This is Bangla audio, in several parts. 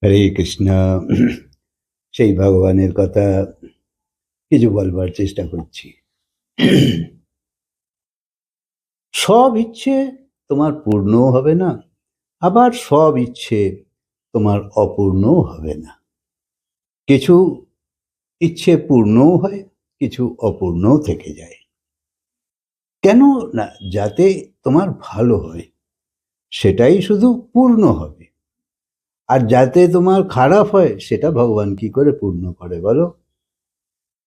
হরে কৃষ্ণ। সেই ভগবানের কথা কিছু বলবার চেষ্টা করছি। সব ইচ্ছে তোমার পূর্ণও হবে না, আবার সব ইচ্ছে তোমার অপূর্ণও হবে না। কিছু ইচ্ছে পূর্ণও হয়, কিছু অপূর্ণও থেকে যায়। কেন না, যাতে তোমার ভালো হয় সেটাই শুধু পূর্ণ হবে, আর যাতে তোমার খারাপ হয় সেটা ভগবান কি করে পূর্ণ করে বলো?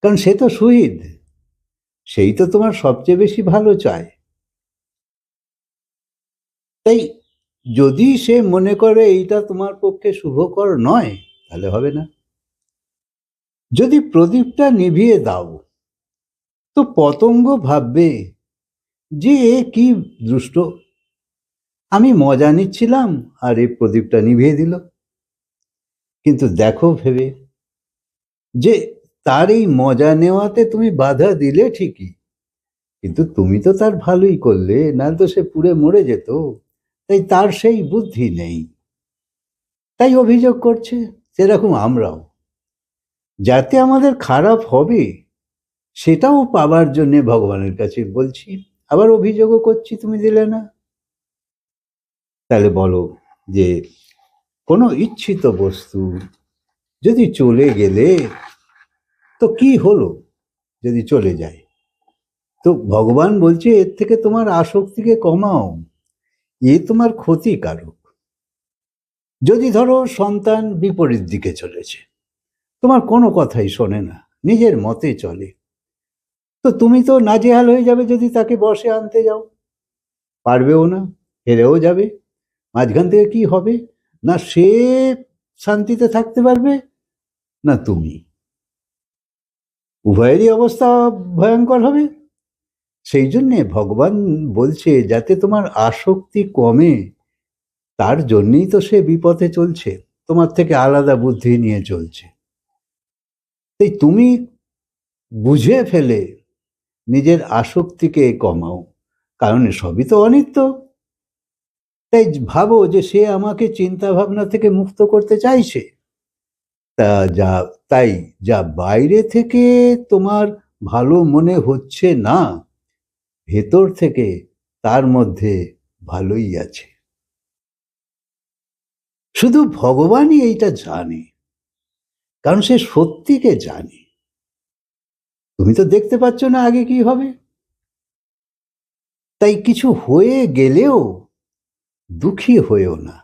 কারণ সে তো শহীদ, সেই তো তোমার সবচেয়ে বেশি ভালো চায়। তাই যদি সে মনে করে এইটা তোমার পক্ষে শুভকর নয়, তাহলে হবে না। যদি প্রদীপটা নিভিয়ে দাও, তো পতঙ্গ ভাববে যে এ কি দুষ্ট, আমি মজা নিচ্ছিলাম আর এই প্রদীপটা নিভিয়ে দিল। কিন্তু দেখো ভেবে যে তার এই মজা নেওয়াতে তুমি বাধা দিলে ঠিকই, কিন্তু তুমি তো তার ভালোই করলে, না তো সে পুড়ে মরে যেত। তাই তার সেই বুদ্ধি নেই, তাই অভিযোগ করছে। সেরকম আমরাও যাতে আমাদের খারাপ হবে সেটাও পাবার জন্য ভগবানের কাছে বলছি, আবার অভিযোগও করছি তুমি দিলে না। তাহলে বলো যে কোনো ইচ্ছিত বস্তু যদি চলে গেলে তো কি হলো? যদি চলে যায় তো ভগবান বলছে এর থেকে তোমার আসক্তিকে কমাও, এ তোমার ক্ষতিকারক। যদি ধরো সন্তান বিপরীত দিকে চলেছে, তোমার কোনো কথাই শোনে না, নিজের মতে চলে, তো তুমি তো নাজেহাল হয়ে যাবে যদি তাকে বশে আনতে যাও। পারবেও না, হেরেও যাবে। মাঝখান থেকে কি হবে? না সে শান্তিতে থাকতে পারবে, না তুমি। উভয়েরই অবস্থা ভয়ঙ্কর হবে। সেই জন্যে ভগবান বলছে যাতে তোমার আসক্তি কমে, তার জন্যই তো সে বিপথে চলছে, তোমার থেকে আলাদা বুদ্ধি নিয়ে চলছে। তাই তুমি বুঝে ফেলে নিজের আসক্তিকে কমাও, কারণ সবই তো অনিত্য। তাই ভাবো যে সে আমাকে চিন্তা ভাবনা থেকে মুক্ত করতে চাইছে। তা যা তাই যা বাইরে থেকে তোমার ভালো মনে হচ্ছে না, ভেতর থেকে তার মধ্যে ভালোই আছে। শুধু ভগবানই এইটা জানে, কারণ সে সত্যিকে জানে। তুমি তো দেখতে পাচ্ছ না আগে কি হবে। তাই কিছু হয়ে গেলেও দুঃখী হয়েও না,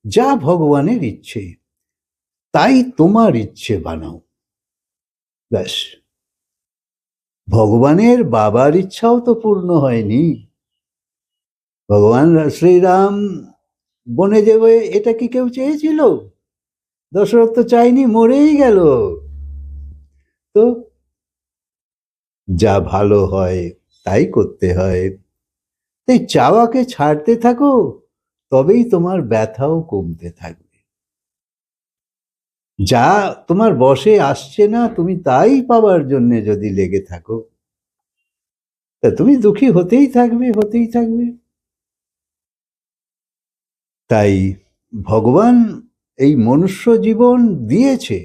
যা ভগবানের ইচ্ছে তাই তোমার ইচ্ছে বানাও, ব্যাস। ভগবানের বাবার ইচ্ছাও তো পূর্ণ হয়নি। ভগবান শ্রীরাম বনে যাবে এটা কি কেউ চেয়েছিল? দশরথ তো চাইনি, মরেই গেল। তো যা ভালো হয় তাই করতে হয়। তাই চাওয়াকে ছাড়তে থাকো, তবেই তোমার ব্যথাও কমতে থাকবে। যা তোমার বশে আসছে না, তুমি তাই পাবার জন্য যদি লেগে থাকো, তা তুমি দুঃখী হতেই থাকবে, হতেই থাকবে। তাই ভগবান এই মনুষ্য জীবন দিয়েছে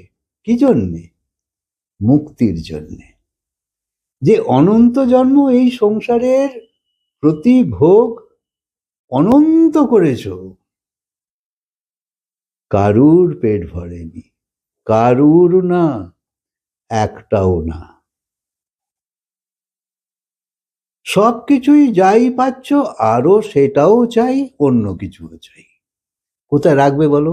কি জন্যে? মুক্তির জন্যে। যে অনন্ত জন্ম এই সংসারের প্রতি ভোগ অনন্ত করেছ, কারুর পেট ভরেনি, কারুর না, একটাও না। সব কিছুই যাই পাচ্ছ, আরো সেটাও চাই, অন্য কিছুও চাই। কোথায় রাখবে বলো?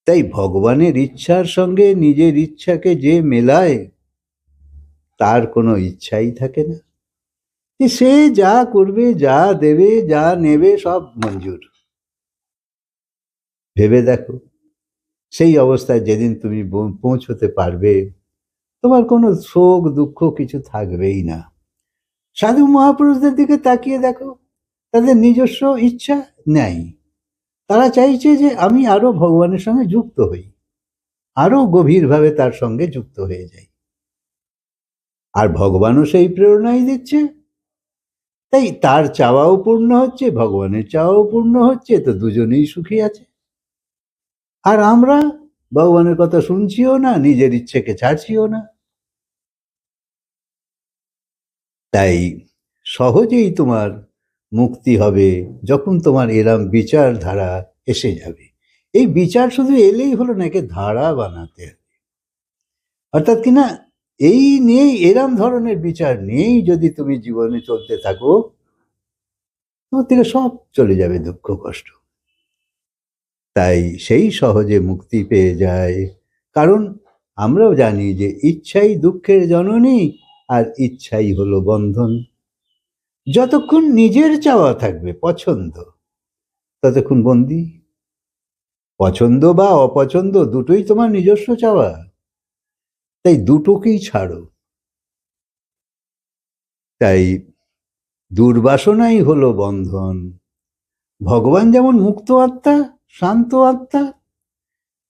তাই ভগবানের ইচ্ছার সঙ্গে নিজের ইচ্ছাকে যে মেলায়, তার কোনো ইচ্ছাই থাকে না। সে যা করবে, যা দেবে, যা নেবে, সব মঞ্জুর। ভেবে দেখো, সেই অবস্থায় যেদিন তুমি পৌঁছতে পারবে, তোমার কোনো শোক দুঃখ কিছু থাকবেই না। সাধু মহাপুরুষদের দিকে তাকিয়ে দেখো, তাদের নিজস্ব ইচ্ছা নেই। তারা চাইছে যে আমি আরো ভগবানের সঙ্গে যুক্ত হই, আরো গভীরভাবে তার সঙ্গে যুক্ত হয়ে যাই। আর ভগবানও সেই প্রেরণাই দিচ্ছে। তাই তার চাওয়াও পূর্ণ হচ্ছে, ভগবানের চাওয়াও পূর্ণ হচ্ছে, তো দুজনেই সুখী আছে। আর আমরা ভগবানের কথা শুনছিও না, নিজের ইচ্ছেকে ছাড়ছিও না। তাই সহজেই তোমার মুক্তি হবে যখন তোমার এরম বিচারধারা এসে যাবে। এই বিচার শুধু এলেই হলো না, একে ধারা বানাতে হবে। অর্থাৎ কিনা এই নিয়েই, এরম ধরনের বিচার নিয়েই যদি তুমি জীবনে চলতে থাকো, তোমার থেকে সব চলে যাবে, দুঃখ কষ্ট। তাই সেই সহজে মুক্তি পেয়ে যায়, কারণ আমরাও জানি যে ইচ্ছাই দুঃখের জননী, আর ইচ্ছাই হলো বন্ধন। যতক্ষণ নিজের চাওয়া থাকবে, পছন্দ, ততক্ষণ বন্দি। পছন্দ বা অপছন্দ দুটোই তোমার নিজস্ব চাওয়া, তাই দুটোকেই ছাড়ো। তাই দুর্বাসনাই হলো বন্ধন। ভগবান যেমন মুক্ত আত্মা, শান্ত আত্মা,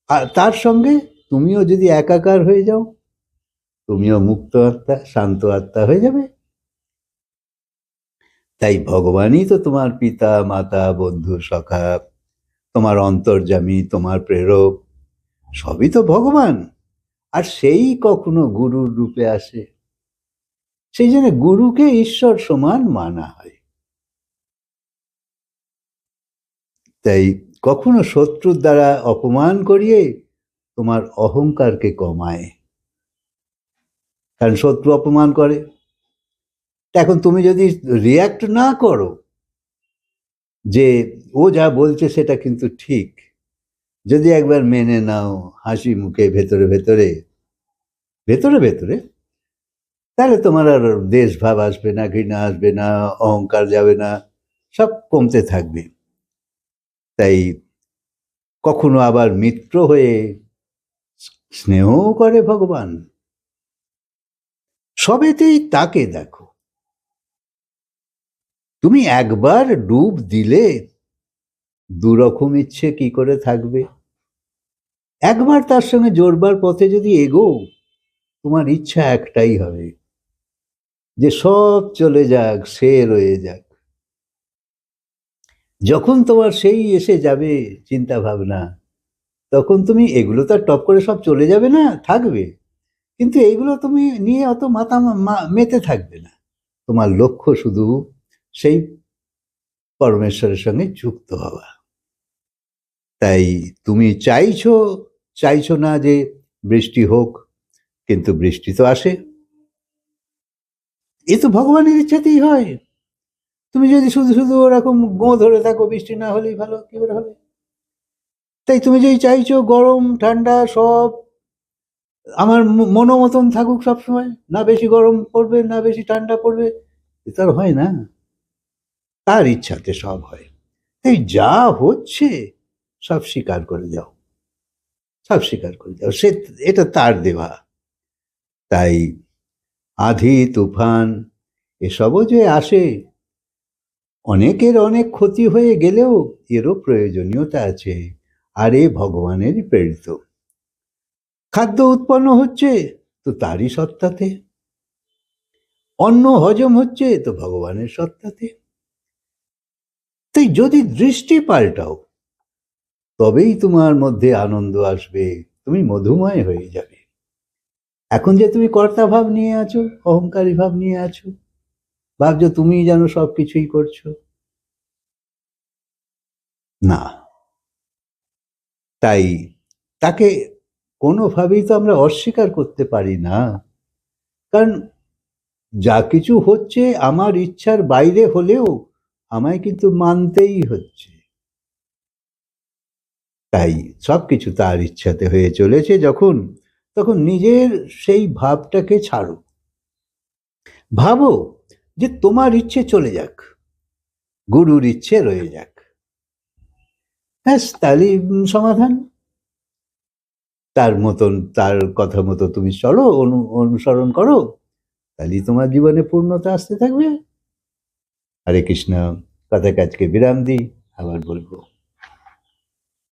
আর তার সঙ্গে তুমিও যদি একাকার হয়ে যাও, তুমিও মুক্ত আত্মা, শান্ত আত্মা হয়ে যাবে। তাই ভগবানই তো তোমার পিতা, মাতা, বন্ধু, সখা, তোমার অন্তর্যামী, তোমার প্রেরক, সবই তো ভগবান। আর সেই কখনো গুরুর রূপে আসে, সেই জন্য গুরুকে ঈশ্বর সমান মানা হয়। তাই কখনো শত্রুর দ্বারা অপমান করিয়ে তোমার অহংকারকে কমায়, কারণ শত্রু অপমান করে। এখন তুমি যদি রিয়াক্ট না করো যে ও যা বলছে সেটা কিন্তু ঠিক, যদি একবার মেনে নাও হাসি মুখে, ভেতরে ভেতরে ভেতরে ভেতরে, তাহলে তোমার আর দেশ ভাব আসবে না, ঘৃণা আসবে না, অহংকার যাবে না, সব কমতে থাকবে। তাই কখনো আবার মিত্র হয়ে স্নেহ করে ভগবান। সবেতেই তাকে দেখো। তুমি একবার ডুব দিলে দুরকম ইচ্ছে কি করে থাকবে। একবার তার সঙ্গে জোড়বার পথে যদি এগো, তোমার ইচ্ছা একটাই হবে যে সব চলে যাক, সে রয়ে যাক। যখন তোমার সেই এসে যাবে চিন্তা ভাবনা, তখন তুমি এগুলো তো টপ করে সব চলে যাবে না, থাকবে, কিন্তু এইগুলো তুমি নিয়ে অত মাথা মেতে থাকবে না। তোমার লক্ষ্য শুধু সেই পরমেশ্বরের সঙ্গে যুক্ত হওয়া। তাই তুমি চাইছো না যে বৃষ্টি হোক, কিন্তু বৃষ্টি তো আসে, এ তো ভগবানের ইচ্ছাতেই হয়। তুমি যদি শুধু শুধু ওরকম গো ধরে থাকো, বৃষ্টি না হলেই ভালো, কি করে হবে। তাই তুমি যেই চাইছো গরম ঠান্ডা সব আমার মনোমতন থাকুক সবসময়, না বেশি গরম পড়বে না বেশি ঠান্ডা পড়বে, এটা আর হয় না, তার ইচ্ছাতে সব হয়। এই যা হচ্ছে সব স্বীকার করে যাও, সব স্বীকার করে যাও, সে এটা তার দেওয়া। তাই আঁধি তুফান এসবও যে আসে, অনেকের অনেক ক্ষতি হয়ে গেলেও এরও প্রয়োজনীয়তা আছে, আর এ ভগবানেরই প্রেরিত। খাদ্য উৎপন্ন হচ্ছে তো তারই সত্তাতে, অন্ন হজম হচ্ছে তো ভগবানের সত্তাতে। তাই যদি দৃষ্টি পাল্টাও, তবেই তোমার মধ্যে আনন্দ আসবে, তুমি মধুময় হয়ে যাবে। এখন যে তুমি কর্তা ভাব নিয়ে আছো, অহংকারী ভাব নিয়ে আছো, ভাবছো তুমি যেন সব কিছুই করছো, না। তাই তাকে কোনোভাবেই তো আমরা অস্বীকার করতে পারি না, কারণ যা কিছু হচ্ছে আমার ইচ্ছার বাইরে হলেও আমায় কিন্তু মানতেই হচ্ছে। তাই সবকিছু তার ইচ্ছাতে হয়ে চলেছে যখন, তখন নিজের সেই ভাবটাকে ছাড়ো। ভাবো যে তোমার ইচ্ছে চলে যাক, গুরুর ইচ্ছে রয়ে যাক, ব্যাস তাহলে সমাধান। তার মতন, তার কথা মতো তুমি চলো, অনুসরণ করো, তাহলেই তোমার জীবনে পূর্ণতা আসতে থাকবে। হরে কৃষ্ণ। কথাকে আজকে বিরাম দিই, আবার বলবো।